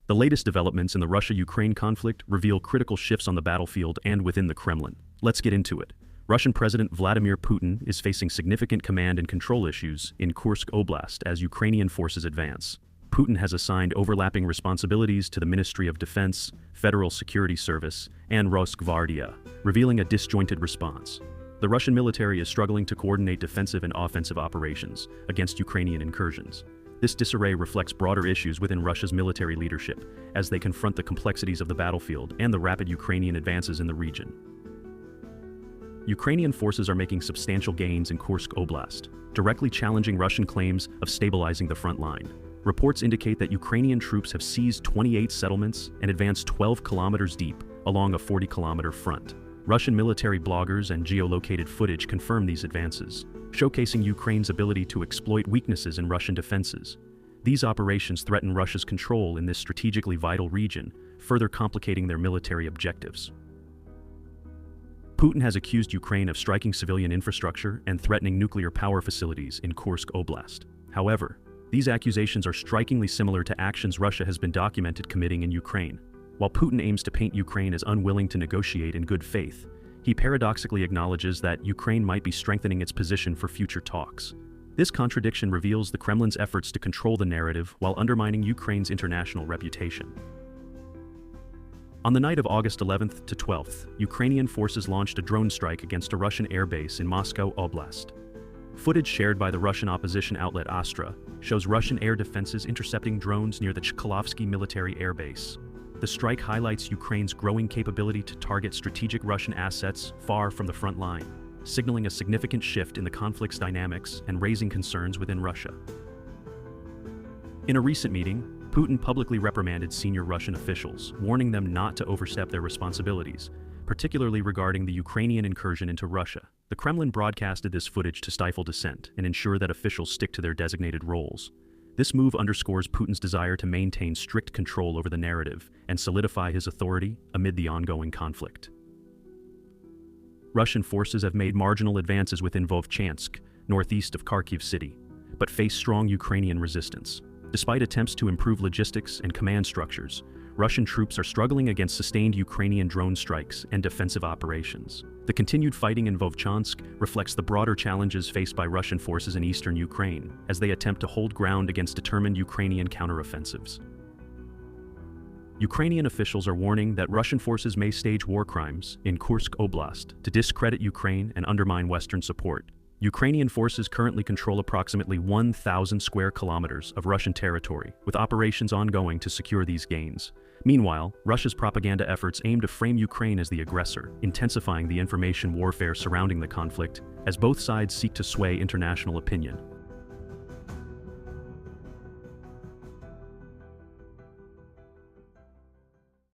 The latest developments in the Russia-Ukraine conflict reveal critical shifts on the battlefield and within the Kremlin. Let's get into it. Russian President Vladimir Putin is facing significant command and control issues in Kursk Oblast as Ukrainian forces advance. Putin has assigned overlapping responsibilities to the Ministry of Defense, Federal Security Service, and Rosgvardia, revealing a disjointed response. The Russian military is struggling to coordinate defensive and offensive operations against Ukrainian incursions. This disarray reflects broader issues within Russia's military leadership as they confront the complexities of the battlefield and the rapid Ukrainian advances in the region. Ukrainian forces are making substantial gains in Kursk Oblast, directly challenging Russian claims of stabilizing the front line. Reports indicate that Ukrainian troops have seized 28 settlements and advanced 12 kilometers deep along a 40-kilometer front. Russian military bloggers and geolocated footage confirm these advances, showcasing Ukraine's ability to exploit weaknesses in Russian defenses. These operations threaten Russia's control in this strategically vital region, further complicating their military objectives. Putin has accused Ukraine of striking civilian infrastructure and threatening nuclear power facilities in Kursk Oblast. However, these accusations are strikingly similar to actions Russia has been documented committing in Ukraine. While Putin aims to paint Ukraine as unwilling to negotiate in good faith, he paradoxically acknowledges that Ukraine might be strengthening its position for future talks. This contradiction reveals the Kremlin's efforts to control the narrative while undermining Ukraine's international reputation. On the night of August 11th to 12th, Ukrainian forces launched a drone strike against a Russian airbase in Moscow Oblast. Footage shared by the Russian opposition outlet Astra shows Russian air defenses intercepting drones near the Chkalovsky military airbase. The strike highlights Ukraine's growing capability to target strategic Russian assets far from the front line, signaling a significant shift in the conflict's dynamics and raising concerns within Russia. In a recent meeting, Putin publicly reprimanded senior Russian officials, warning them not to overstep their responsibilities, particularly regarding the Ukrainian incursion into Russia. The Kremlin broadcasted this footage to stifle dissent and ensure that officials stick to their designated roles. This move underscores Putin's desire to maintain strict control over the narrative and solidify his authority amid the ongoing conflict. Russian forces have made marginal advances within Vovchansk, northeast of Kharkiv city, but face strong Ukrainian resistance. Despite attempts to improve logistics and command structures, Russian troops are struggling against sustained Ukrainian drone strikes and defensive operations. The continued fighting in Vovchansk reflects the broader challenges faced by Russian forces in eastern Ukraine as they attempt to hold ground against determined Ukrainian counteroffensives. Ukrainian officials are warning that Russian forces may stage war crimes in Kursk Oblast to discredit Ukraine and undermine Western support. Ukrainian forces currently control approximately 1,000 square kilometers of Russian territory, with operations ongoing to secure these gains. Meanwhile, Russia's propaganda efforts aim to frame Ukraine as the aggressor, intensifying the information warfare surrounding the conflict as both sides seek to sway international opinion.